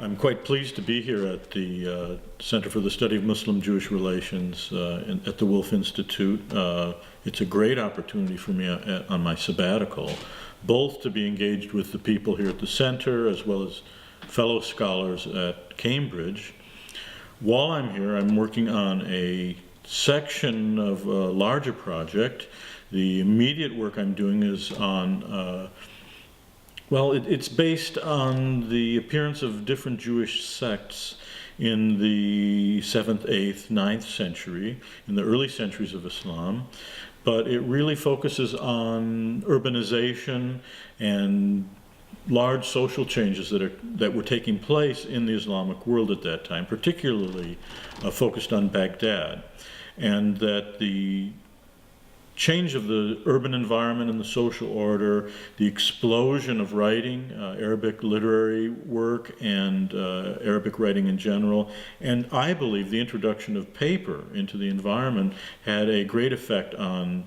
I'm quite pleased to be here at the Center for the Study of Muslim-Jewish Relations at the Wolf Institute. It's a great opportunity for me on my sabbatical, both to be engaged with the people here at the center as well as fellow scholars at Cambridge. While I'm here, I'm working on a section of a larger project. The immediate work I'm doing is on it's based on the appearance of different Jewish sects in the 7th, 8th, 9th century, in the early centuries of Islam, but it really focuses on urbanization and large social changes that were taking place in the Islamic world at that time, particularly focused on Baghdad, and that the change of the urban environment and the social order, the explosion of writing, Arabic literary work and Arabic writing in general, and I believe the introduction of paper into the environment had a great effect on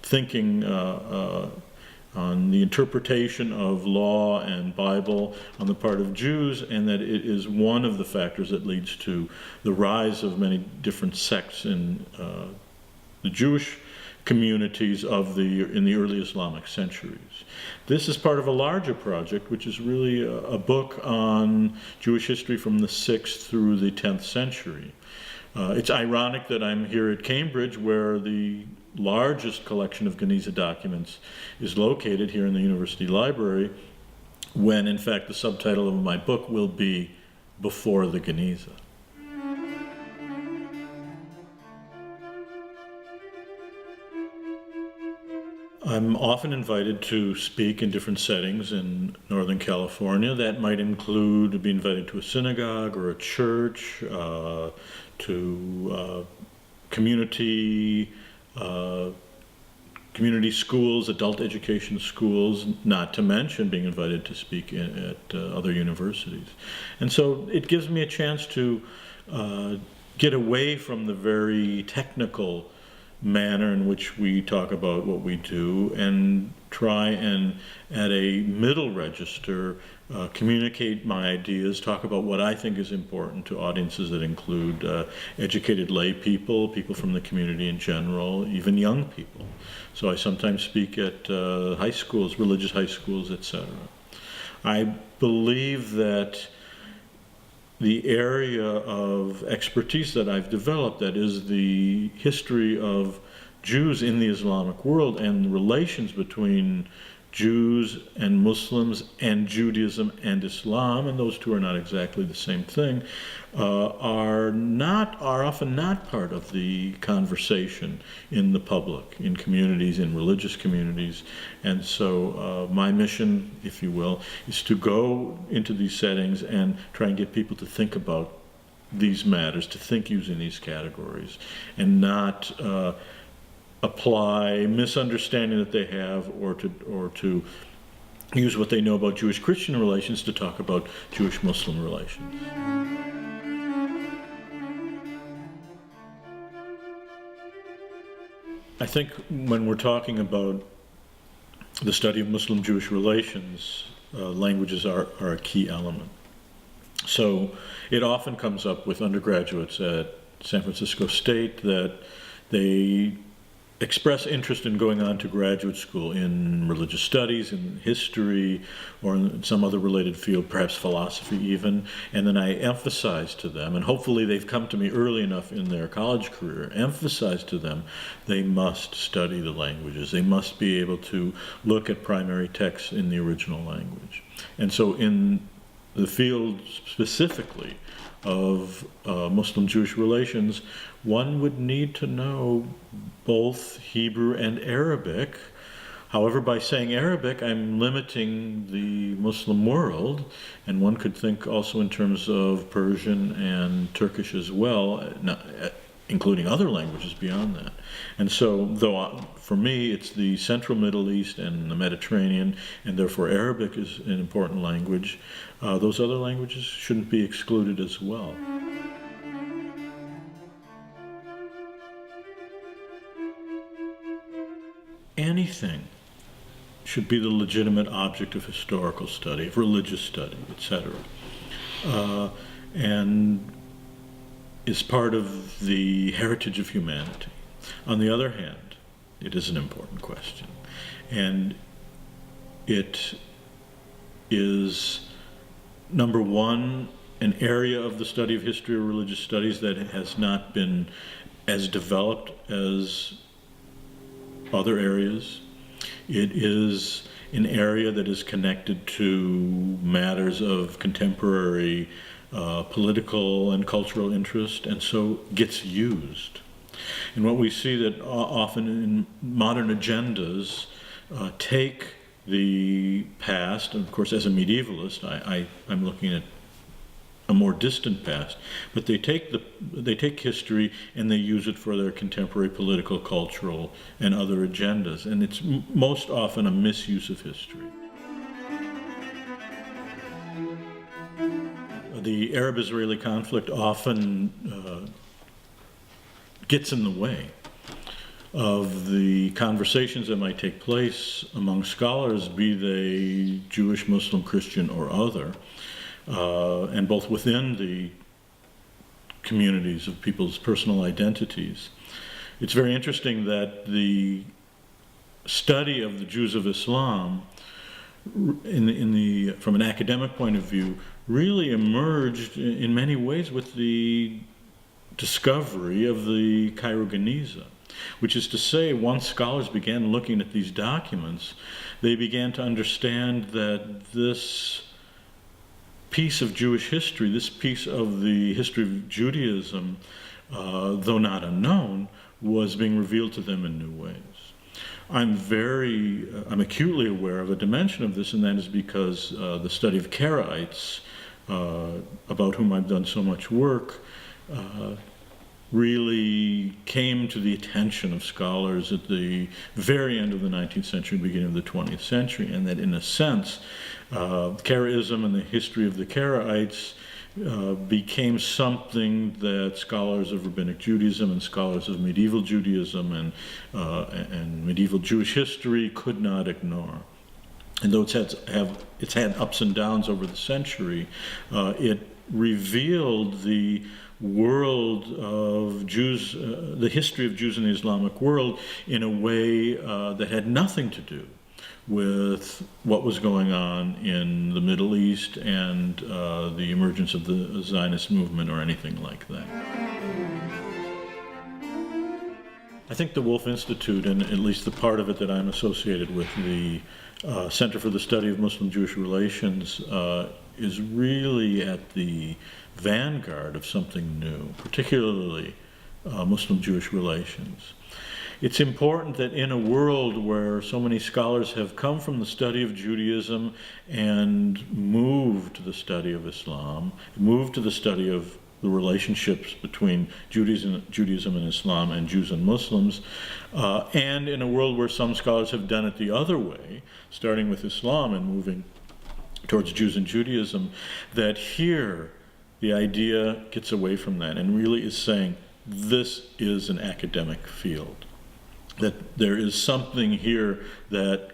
thinking, on the interpretation of law and Bible on the part of Jews, and that it is one of the factors that leads to the rise of many different sects in the Jewish communities in the early Islamic centuries. This is part of a larger project, which is really a book on Jewish history from the 6th through the 10th century. It's ironic that I'm here at Cambridge, where the largest collection of Geniza documents is located here in the University Library, when in fact the subtitle of my book will be Before the Geniza. I'm often invited to speak in different settings in Northern California. That might include being invited to a synagogue or a church, to community schools, adult education schools, not to mention being invited to speak at other universities. And so it gives me a chance to get away from the very technical manner in which we talk about what we do and try and, at a middle register, communicate my ideas, talk about what I think is important to audiences that include educated lay people, people from the community in general, even young people. So I sometimes speak at high schools, religious high schools, etc. I believe that the area of expertise that I've developed, that is the history of Jews in the Islamic world and the relations between Jews and Muslims and Judaism and Islam, and those two are not exactly the same thing, are often not part of the conversation in the public, in communities, in religious communities. And so my mission, if you will, is to go into these settings and try and get people to think about these matters, to think using these categories, and not apply misunderstanding that they have, or to use what they know about Jewish-Christian relations to talk about Jewish-Muslim relations. I think when we're talking about the study of Muslim-Jewish relations, languages are a key element. So it often comes up with undergraduates at San Francisco State that they express interest in going on to graduate school in religious studies, in history, or in some other related field, perhaps philosophy even, and then I emphasize to them, and hopefully they've come to me early enough in their college career, emphasize to them they must study the languages. They must be able to look at primary texts in the original language. And so in the field specifically of Muslim-Jewish relations, one would need to know both Hebrew and Arabic. However, by saying Arabic, I'm limiting the Muslim world, and one could think also in terms of Persian and Turkish as well, including other languages beyond that. And so, though for me it's the Central Middle East and the Mediterranean, and therefore Arabic is an important language, those other languages shouldn't be excluded as well. Anything should be the legitimate object of historical study, of religious study, etc. and is part of the heritage of humanity. On the other hand, it is an important question, and it is, number one, an area of the study of history or religious studies that has not been as developed as other areas. It is an area that is connected to matters of contemporary political and cultural interest, and so gets used. And what we see that often in modern agendas take the past, and of course as a medievalist, I'm looking at a more distant past, but they take history and they use it for their contemporary political, cultural, and other agendas, and it's most often a misuse of history. The Arab-Israeli conflict often gets in the way of the conversations that might take place among scholars, be they Jewish, Muslim, Christian, or other, and both within the communities of people's personal identities. It's very interesting that the study of the Jews of Islam, from an academic point of view, really emerged in many ways with the discovery of the Cairo Geniza, which is to say, once scholars began looking at these documents, they began to understand that this piece of Jewish history, this piece of the history of Judaism, though not unknown, was being revealed to them in new ways. I'm acutely aware of a dimension of this, and that is because the study of Karaites, about whom I've done so much work, really came to the attention of scholars at the very end of the 19th century, beginning of the 20th century, and that in a sense, Karaism and the history of the Karaites became something that scholars of Rabbinic Judaism and scholars of medieval Judaism and medieval Jewish history could not ignore. And though it's had ups and downs over the century, it revealed the world of Jews, the history of Jews in the Islamic world, in a way that had nothing to do with what was going on in the Middle East and the emergence of the Zionist movement or anything like that. I think the Wolf Institute, and at least the part of it that I'm associated with, the Center for the Study of Muslim-Jewish Relations, is really at the vanguard of something new, particularly Muslim-Jewish relations. It's important that in a world where so many scholars have come from the study of Judaism and moved to the study of Islam, moved to the study of the relationships between Judaism and Islam and Jews and Muslims, and in a world where some scholars have done it the other way, starting with Islam and moving towards Jews and Judaism, that here the idea gets away from that and really is saying this is an academic field, that there is something here that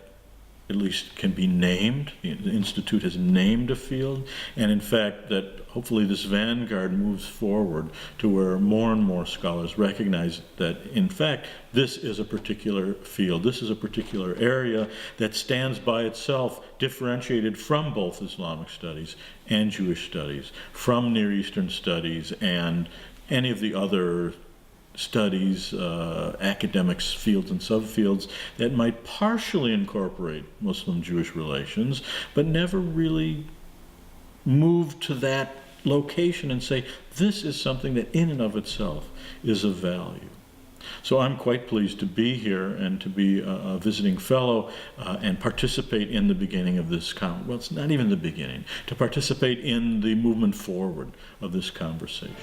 at least can be named. The Institute has named a field, and in fact that hopefully this vanguard moves forward to where more and more scholars recognize that in fact this is a particular field, this is a particular area that stands by itself, differentiated from both Islamic studies and Jewish studies, from Near Eastern studies and any of the other studies, academics, fields and subfields that might partially incorporate Muslim-Jewish relations, but never really move to that location and say, this is something that in and of itself is of value. So I'm quite pleased to be here and to be a visiting fellow and participate in the beginning of this well, it's not even the beginning, to participate in the movement forward of this conversation.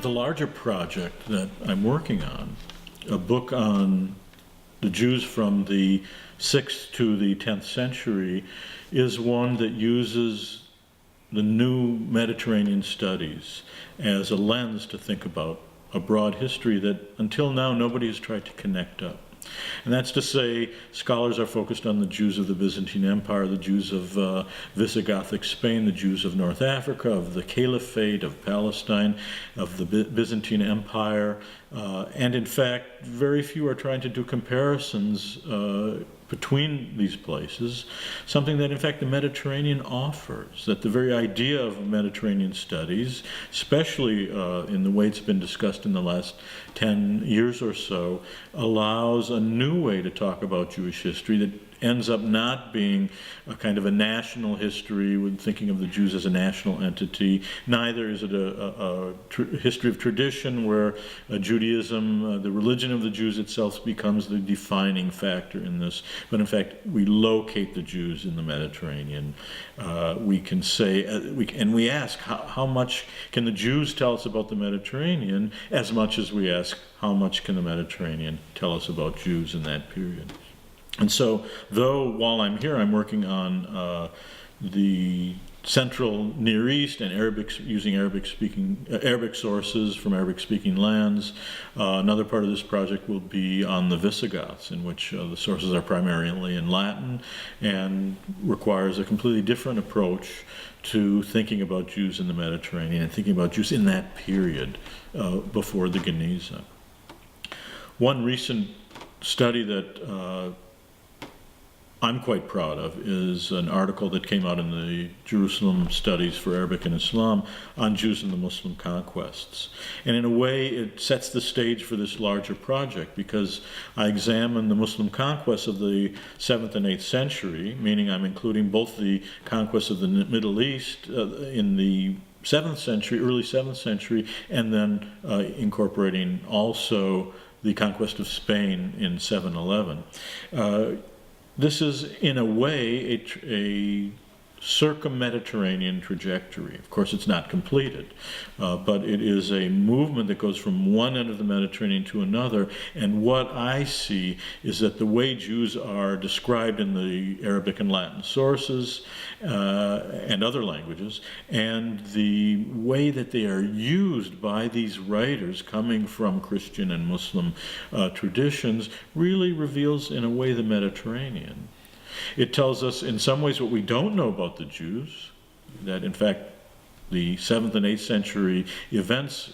The larger project that I'm working on, a book on the Jews from the 6th to the 10th century, is one that uses the new Mediterranean studies as a lens to think about a broad history that until now nobody has tried to connect up. And that's to say, scholars are focused on the Jews of the Byzantine Empire, the Jews of Visigothic Spain, the Jews of North Africa, of the Caliphate, of Palestine, of the Byzantine Empire. And in fact, very few are trying to do comparisons between these places, something that in fact the Mediterranean offers, that the very idea of Mediterranean studies, especially in the way it's been discussed in the last 10 years or so, allows a new way to talk about Jewish history that ends up not being a kind of a national history with thinking of the Jews as a national entity. Neither is it a history of tradition where Judaism, the religion of the Jews itself, becomes the defining factor in this. But in fact, we locate the Jews in the Mediterranean. We can say, and we ask, how much can the Jews tell us about the Mediterranean, as much as we ask, how much can the Mediterranean tell us about Jews in that period? And so, though while I'm here, I'm working on the Central Near East and using Arabic sources from Arabic-speaking lands, another part of this project will be on the Visigoths, in which the sources are primarily in Latin and requires a completely different approach to thinking about Jews in the Mediterranean and thinking about Jews in that period before the Geniza. One recent study that I'm quite proud of is an article that came out in the Jerusalem Studies for Arabic and Islam on Jews and the Muslim conquests. And in a way, it sets the stage for this larger project, because I examine the Muslim conquests of the 7th and 8th century, meaning I'm including both the conquests of the Middle East in the 7th century, early 7th century, and then incorporating also the conquest of Spain in 711. This is, in a way, a circum-Mediterranean trajectory. Of course, it's not completed, but it is a movement that goes from one end of the Mediterranean to another. And what I see is that the way Jews are described in the Arabic and Latin sources and other languages, and the way that they are used by these writers coming from Christian and Muslim traditions really reveals, in a way, the Mediterranean. It tells us in some ways what we don't know about the Jews, that in fact the 7th and 8th century events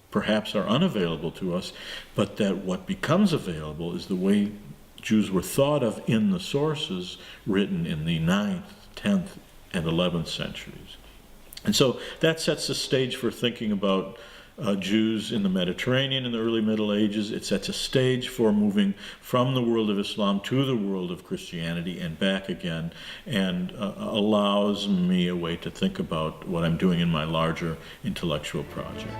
perhaps are unavailable to us, but that what becomes available is the way Jews were thought of in the sources written in the 9th, 10th, and 11th centuries. And so that sets the stage for thinking about Jews in the Mediterranean in the early Middle Ages. It sets a stage for moving from the world of Islam to the world of Christianity and back again, and allows me a way to think about what I'm doing in my larger intellectual project.